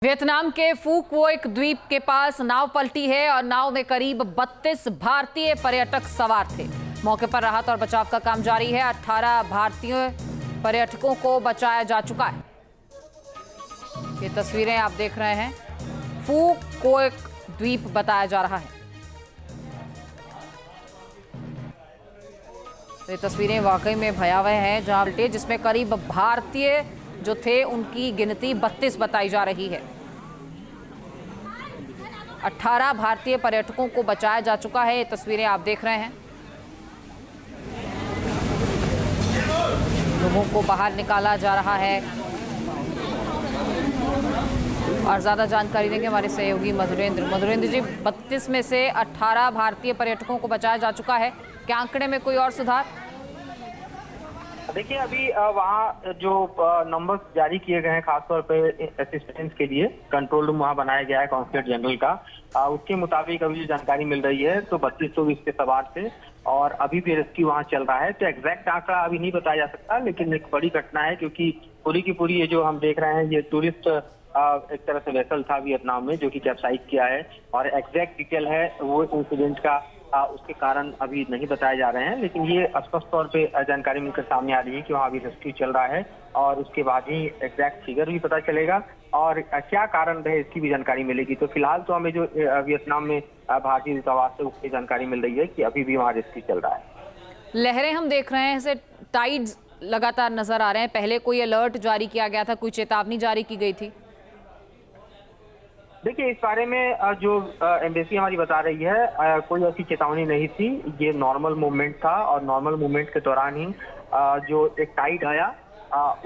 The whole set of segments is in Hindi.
वियतनाम के फू क्वोक द्वीप के पास नाव पलटी है और नाव में करीब 32 भारतीय पर्यटक सवार थे। मौके पर राहत और बचाव का काम जारी है। 18 भारतीय पर्यटकों को बचाया जा चुका है। ये तस्वीरें आप देख रहे हैं, फू क्वोक द्वीप बताया जा रहा है। ये तस्वीरें वाकई में भयावह हैं, जहां पलटे जिसमें करीब भारतीय जो थे उनकी गिनती 32 बताई जा रही है। 18 भारतीय पर्यटकों को बचाया जा चुका है। ये तस्वीरें आप देख रहे हैं। लोगों को बाहर निकाला जा रहा है और ज्यादा जानकारी देंगे हमारे सहयोगी मधुरेंद्र जी। 32 में से 18 भारतीय पर्यटकों को बचाया जा चुका है। क्या आंकड़े में कोई और सुधार? देखिए, अभी वहाँ जो नंबर्स जारी किए गए हैं, खासतौर पे असिस्टेंस के लिए कंट्रोल रूम वहाँ बनाया गया है कॉन्सुलेट जनरल का। उसके मुताबिक अभी जो जानकारी मिल रही है तो 32 लोग इसके सवार थे और अभी भी रेस्क्यू वहाँ चल रहा है। तो एग्जैक्ट आंकड़ा अभी नहीं बताया जा सकता, लेकिन एक बड़ी घटना है क्योंकि पूरी की पूरी ये जो हम देख रहे हैं ये टूरिस्ट एक तरह से वेसल था वियतनाम में जो कि कैप्साइज किया है और एग्जैक्ट डिटेल है वो इंसिडेंट का उसके कारण अभी नहीं बताए जा रहे हैं, लेकिन ये स्पष्ट तौर पे जानकारी मिलकर सामने आ रही है कि वहाँ अभी रेस्क्यू चल रहा है और उसके बाद ही एग्जैक्ट फिगर भी पता चलेगा और क्या कारण रहे इसकी भी जानकारी मिलेगी। तो फिलहाल तो हमें जो वियतनाम में भारतीय दूतावास से उसकी जानकारी मिल रही है कि अभी भी वहाँ रेस्क्यू चल रहा है। लहरें हम देख रहे हैं, ऐसे टाइड्स लगातार नजर आ रहे हैं। पहले कोई अलर्ट जारी किया गया था, कोई चेतावनी जारी की गई थी? देखिए, इस बारे में जो एम्बेसी हमारी बता रही है कोई ऐसी चेतावनी नहीं थी। ये नॉर्मल मूवमेंट था और नॉर्मल मूवमेंट के दौरान ही जो एक टाइड आया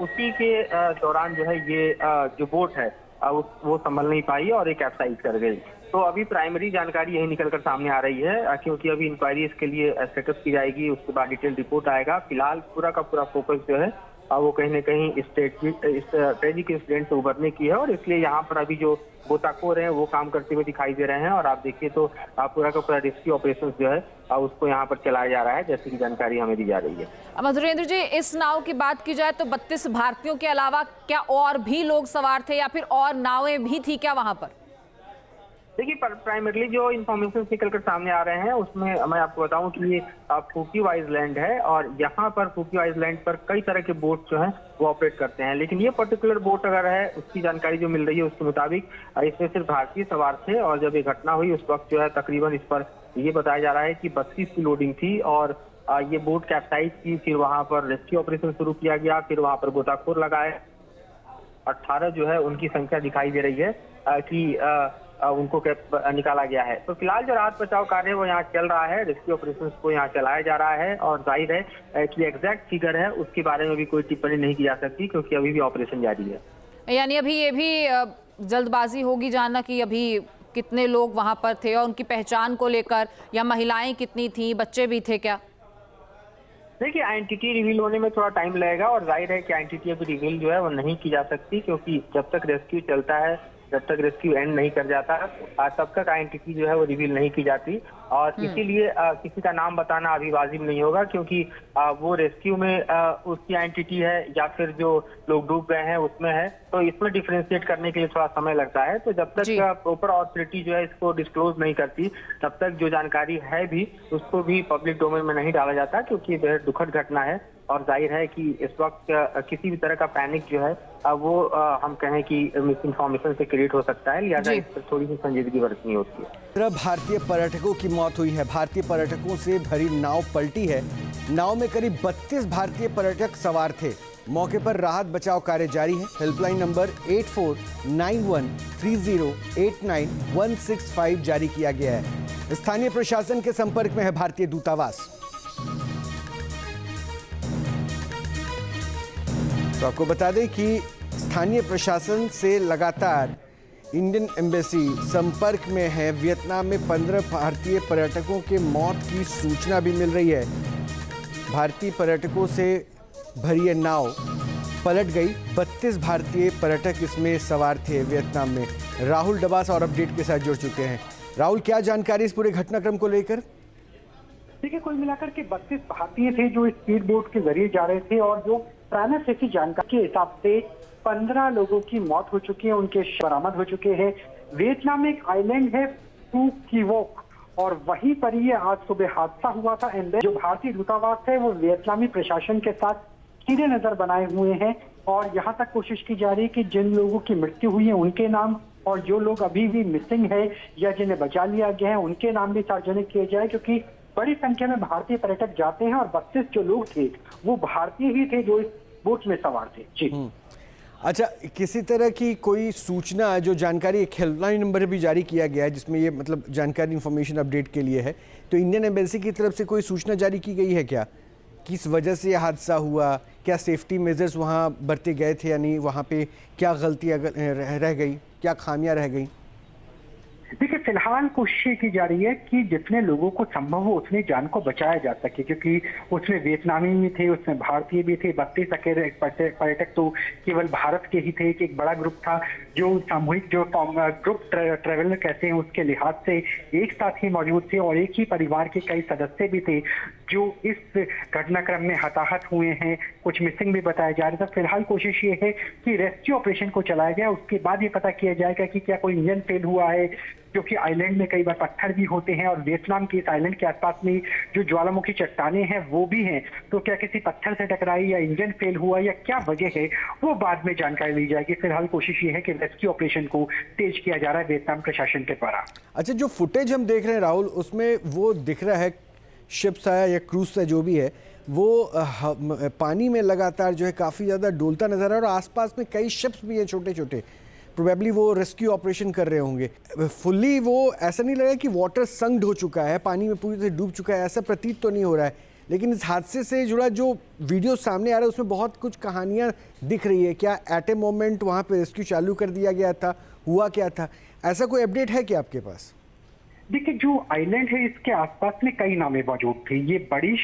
उसी के दौरान जो है ये जो बोट है वो संभल नहीं पाई और एक कैप्साइज कर गई। तो अभी प्राइमरी जानकारी यही निकलकर सामने आ रही है क्योंकि अभी इंक्वायरी इसके लिए सेटअप की जाएगी, उसके बाद डिटेल रिपोर्ट आएगा। फिलहाल पूरा का पूरा फोकस जो है वो कहीं ना कहीं इस ट्रेजिक इंसिडेंट से उभरने की है और इसलिए यहाँ पर अभी जो गोताखोर हैं वो काम करते हुए दिखाई दे रहे हैं और आप देखिए तो पूरा का पूरा रेस्क्यू ऑपरेशन जो है उसको यहाँ पर चलाया जा रहा है, जैसे की जानकारी हमें दी जा रही है। मधुरेंद्र जी, इस नाव की बात की जाए तो 32 भारतीयों के अलावा क्या और भी लोग सवार थे या फिर और नावें भी थी क्या वहां पर? देखिए, प्राइमरली जो इन्फॉर्मेशन निकलकर सामने आ रहे हैं उसमें मैं आपको बताऊं कि ये फू क्वोक आइलैंड है और यहाँ पर फू क्वोक आइलैंड पर कई तरह के बोट जो हैं वो ऑपरेट करते हैं, लेकिन ये पर्टिकुलर बोट अगर है उसकी जानकारी जो मिल रही है उसके मुताबिक इसमें सिर्फ भारतीय सवार थे और जब ये घटना हुई उस वक्त जो है तकरीबन इस पर ये बताया जा रहा है कि 32 की लोडिंग थी और ये बोट कैप्साइज की। फिर वहां पर रेस्क्यू ऑपरेशन शुरू किया गया, फिर वहां पर गोताखोर लगाए। 18 जो है उनकी संख्या दिखाई दे रही है कि उनको निकाला गया है। तो फिलहाल जो राहत बचाव कार्य है वो यहाँ चल रहा है, रेस्क्यू ऑपरेशंस को यहाँ चलाया जा रहा है और जाहिर है कि एग्जैक्ट फिगर है उसके बारे में भी कोई टिप्पणी नहीं की जा सकती क्योंकि अभी भी ऑपरेशन जारी है। यानी अभी ये भी जल्दबाजी होगी जानना कि अभी कितने लोग वहां पर थे और उनकी पहचान को लेकर, या महिलाएं कितनी थी, बच्चे भी थे क्या? देखिए, आइडेंटिटी रिवील होने में थोड़ा टाइम लगेगा और जाहिर है कि आइडेंटिटी अभी रिवील जो है वो नहीं की जा सकती क्योंकि जब तक रेस्क्यू चलता है, जब तक रेस्क्यू एंड नहीं कर जाता तब तक आइडेंटिटी जो है वो रिवील नहीं की जाती और इसीलिए किसी का नाम बताना अभी वाजिब नहीं होगा क्योंकि वो रेस्क्यू में उसकी आइडेंटिटी है या फिर जो लोग डूब गए हैं उसमें है, तो इसमें डिफरेंशिएट करने के लिए थोड़ा समय लगता है। तो जब तक प्रॉपर अथॉरिटी जो है इसको डिस्क्लोज नहीं करती तब तक जो जानकारी है भी उसको भी पब्लिक डोमेन में नहीं डाला जाता क्योंकि बेहद दुखद घटना है और जाहिर है कि इस वक्त किसी भी तरह का पैनिक जो है वो हम कहें कि मिस इन्फॉर्मेशन से क्रिएट हो सकता है, लिहाजा इस पर थोड़ी सी संजीदगी बरतनी होती है। भारतीय पर्यटकों की मौत हुई है। भारतीय पर्यटकों से भरी नाव पलटी है। नाव में करीब 32 भारतीय पर्यटक सवार थे। मौके पर राहत बचाव कार्य जारी है। हेल्पलाइन नंबर 849130896165 जारी किया गया है। स्थानीय प्रशासन के संपर्क में है भारतीय दूतावास। तो आपको बता दें कि स्थानीय प्रशासन से लगातार इंडियन एम्बेसी संपर्क में है। वियतनाम में 15 भारतीय पर्यटकों के मौत की सूचना भी मिल रही है। भारतीय पर्यटकों से भरी ये नाव पलट गई। 32 भारतीय पर्यटक इसमें सवार थे वियतनाम में। राहुल डबास और अपडेट के साथ जुड़ चुके हैं। राहुल, क्या जानकारी इस पूरे घटनाक्रम को लेकर? देखिए, कुल मिलाकर के 32 भारतीय थे जो स्पीड बोट के जरिए जा रहे थे और जो प्राइमरी सेफ्टी जानकारी के हिसाब से 15 लोगों की मौत हो चुकी है, उनके बरामद हो चुके हैं। वियतनाम में एक आइलैंड है फू की वोक, और वहीं पर ये आज सुबह हादसा हुआ था। जो भारतीय दूतावास है वो वियतनामी प्रशासन के साथ सीधे नजर बनाए हुए हैं, और यहाँ तक कोशिश की जा रही है कि जिन लोगों की मृत्यु हुई है उनके नाम, और जो लोग अभी भी मिसिंग है या जिन्हें बचा लिया गया है उनके नाम भी सार्वजनिक किए जाए, क्योंकि बड़ी संख्या में भारतीय पर्यटक जाते हैं और 32 जो लोग थे वो भारतीय ही थे जो इस बोट में सवार थे। जी। अच्छा, किसी तरह की कोई सूचना, जो जानकारी, एक हेल्पलाइन नंबर भी जारी किया गया है जिसमें ये मतलब जानकारी, इंफॉर्मेशन अपडेट के लिए है, तो इंडियन एम्बेसी की तरफ से कोई सूचना जारी की गई है क्या? किस वजह से यह हादसा हुआ, क्या सेफ्टी मेजर्स वहाँ बरते गए थे या नहीं, वहाँ पे क्या गलतियाँ रह गई, क्या खामियां रह गई? देखिए, फिलहाल कोशिश की जा रही है कि जितने लोगों को संभव हो उतनी जान को बचाया जा सके, क्योंकि उसमें वियतनामी भी थे, उसमें भारतीय भी थे। 32 अकेले पर्यटक तो केवल भारत के ही थे। एक बड़ा ग्रुप था जो सामूहिक, जो ग्रुप ट्रेवलर कहते हैं, उसके लिहाज से एक साथ ही मौजूद थे, और एक ही परिवार के कई सदस्य भी थे जो इस घटनाक्रम में हताहत हुए हैं। कुछ मिसिंग भी बताया जा रहा था। फिलहाल कोशिश ये है कि रेस्क्यू ऑपरेशन को चलाया गया, उसके बाद ये पता किया जाएगा कि क्या कोई इंजन फेल हुआ है, क्योंकि आइलैंड में कई बार पत्थर भी होते हैं, और वियतनाम के इस आइलैंड के आसपास में जो ज्वालामुखी चट्टानें हैं वो भी हैं, तो क्या किसी पत्थर से टकराई या इंजन फेल हुआ या क्या वजह है, वो बाद में जानकारी ली जाएगी। फिलहाल कोशिश ये है कि रेस्क्यू ऑपरेशन को तेज किया जा रहा है वियतनाम प्रशासन के द्वारा। अच्छा, जो फुटेज हम देख रहे हैं राहुल, उसमें वो दिख रहा है शिप सा या क्रूज सा जो भी है, वो पानी में लगातार जो है काफ़ी ज़्यादा डोलता नजर आ रहा है, और आसपास में कई शिप्स भी हैं छोटे छोटे, प्रोबेबली वो रेस्क्यू ऑपरेशन कर रहे होंगे। फुल्ली वो ऐसा नहीं लग रहा है कि वाटर संक्ड हो चुका है, पानी में पूरी तरह डूब चुका है, ऐसा प्रतीत तो नहीं हो रहा है। लेकिन इस हादसे से जुड़ा जो वीडियो सामने आ रहा है उसमें बहुत कुछ कहानियां दिख रही है। क्या एट ए मोमेंट वहाँ पे रेस्क्यू चालू कर दिया गया था, हुआ क्या था, ऐसा कोई अपडेट है क्या आपके पास? देखिए, जो आइलैंड है इसके आसपास में कई नावें मौजूद थी। ये बड़ी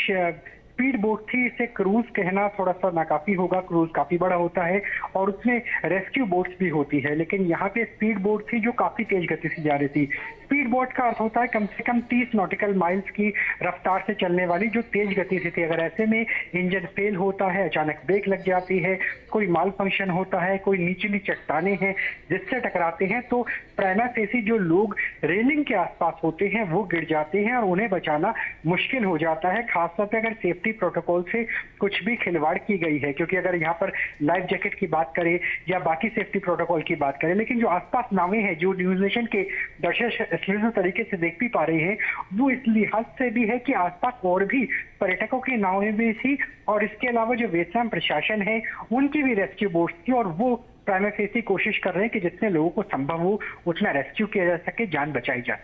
स्पीड बोट थी, इसे क्रूज कहना थोड़ा सा नाकाफी होगा, क्रूज काफी बड़ा होता है, और उसमें रेस्क्यू बोट्स भी होती है। लेकिन यहाँ पे स्पीड बोट थी जो काफी तेज गति से जा रही थी। स्पीड बोट का अर्थ होता है कम से कम 30 नॉटिकल माइल्स की रफ्तार से चलने वाली, जो तेज गति से थी। अगर ऐसे में इंजन फेल होता है, अचानक ब्रेक लग जाती है, कोई माल फंक्शन होता है, कोई नीचली चट्टाने हैं जिससे टकराते हैं, तो प्राइमा फेसी जो लोग रेलिंग के आसपास होते हैं वो गिर जाते हैं, और उन्हें बचाना मुश्किल हो जाता है, खासतौर पर अगर सेफ्टी प्रोटोकॉल से कुछ भी खिलवाड़ की गई है। क्योंकि अगर यहाँ पर लाइफ जैकेट की बात करें या बाकी सेफ्टी प्रोटोकॉल की बात करें, लेकिन जो आसपास नावें हैं, जो न्यूज नेशन के दर्शक इस तरीके से देख भी पा रहे हैं, वो इस लिहाज से भी है कि आसपास और भी पर्यटकों की नावें भी थी, और इसके अलावा जो वियतनाम प्रशासन है उनकी भी रेस्क्यू बोट्स थी, और वो प्राइमा फेसी कोशिश कर रहे हैं कि जितने लोगों को संभव हो उतना रेस्क्यू किया जा सके, जान बचाई जा